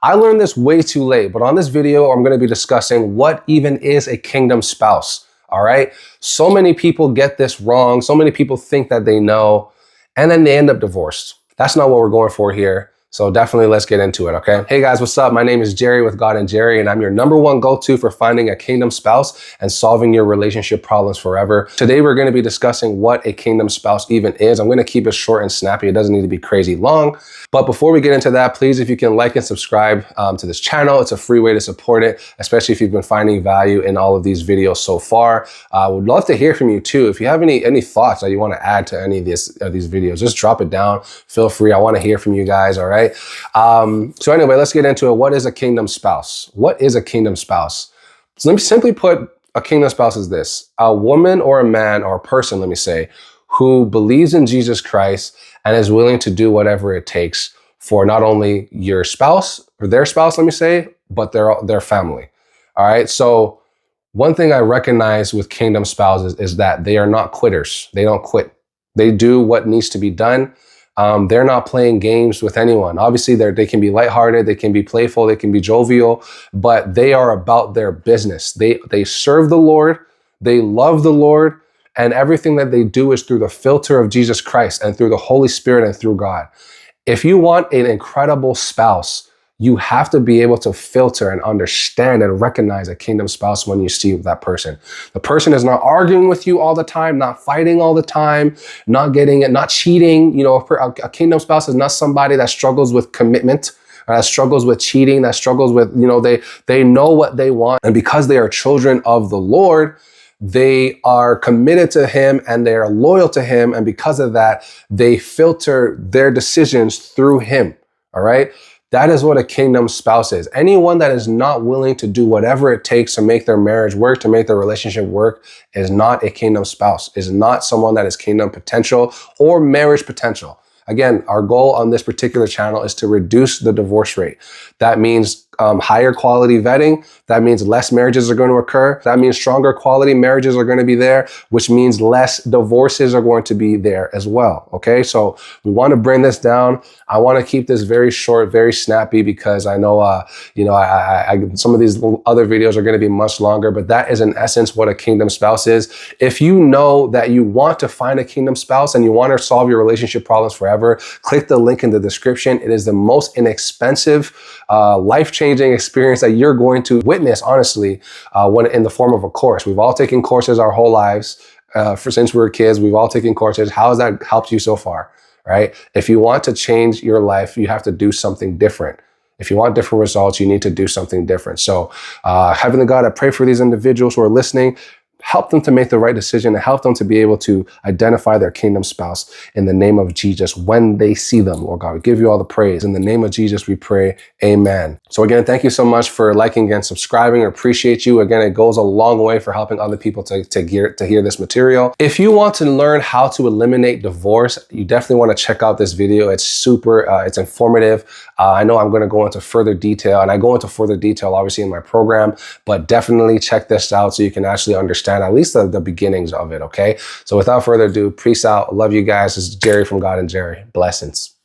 I learned this way too late, but on this video, I'm going to be discussing what even is a kingdom spouse. All right. So many people get this wrong. So many people think that they know, and then they end up divorced. That's not what we're going for here. So definitely let's get into it, okay? Hey guys, what's up? My name is Jerry with God and Jerry, and I'm your #1 go-to for finding a kingdom spouse and solving your relationship problems forever. Today, we're gonna be discussing what a kingdom spouse even is. I'm gonna keep it short and snappy. It doesn't need to be crazy long. But before we get into that, please, if you can like and subscribe to this channel, it's a free way to support it, especially if you've been finding value in all of these videos so far. I would love to hear from you too. If you have any thoughts that you wanna add to any of these videos, just drop it down. Feel free. I wanna hear from you guys, all right? So anyway, let's get into it. What is a kingdom spouse? What is a kingdom spouse? So let me simply put, a kingdom spouse is this: a woman or a man or a person, let me say, who believes in Jesus Christ and is willing to do whatever it takes for not only your spouse or their spouse, let me say, but their family. All right. So one thing I recognize with kingdom spouses is that they are not quitters. They don't quit. They do what needs to be done. They're not playing games with anyone. Obviously, they can be lighthearted, they can be playful, they can be jovial, but they are about their business. They serve the Lord, they love the Lord, and everything that they do is through the filter of Jesus Christ and through the Holy Spirit and through God. If you want an incredible spouse, you have to be able to filter and understand and recognize a kingdom spouse when you see that person. The person is not arguing with you all the time, not fighting all the time, not cheating. You know, a kingdom spouse is not somebody that struggles with commitment, that struggles with cheating, that struggles with, you know, they know what they want. And because they are children of the Lord, they are committed to him and they are loyal to him. And because of that, they filter their decisions through him. All right. That is what a kingdom spouse is. Anyone that is not willing to do whatever it takes to make their marriage work, to make their relationship work, is not a kingdom spouse, is not someone that is kingdom potential or marriage potential. Again, our goal on this particular channel is to reduce the divorce rate. That means higher quality vetting. That means less marriages are going to occur. That means stronger quality marriages are going to be there, which means less divorces are going to be there as well. Okay, so we want to bring this down. I want to keep this very short, very snappy, because I know, some of these other videos are going to be much longer, but that is in essence what a kingdom spouse is. If you know that you want to find a kingdom spouse and you want to solve your relationship problems forever, click the link in the description. It is the most inexpensive, life-changing experience that you're going to witness, honestly, when in the form of a course. We've all taken courses our whole lives, since we were kids. We've all taken courses. How has that helped you so far, right? If you want to change your life, you have to do something different. If you want different results, you need to do something different. So, Heavenly God, I pray for these individuals who are listening. Help them to make the right decision and help them to be able to identify their kingdom spouse in the name of Jesus when they see them, Lord God. We give you all the praise. In the name of Jesus, we pray, amen. So again, thank you so much for liking and subscribing. I appreciate you. Again, it goes a long way for helping other people to hear this material. If you want to learn how to eliminate divorce, you definitely want to check out this video. It's super, it's informative. I know I'm going to go into further detail, and I go into further detail, obviously, in my program, but definitely check this out so you can actually understand at least the beginnings of it, okay? So without further ado, peace out. Love you guys. This is Jerry from God and Jerry. Blessings.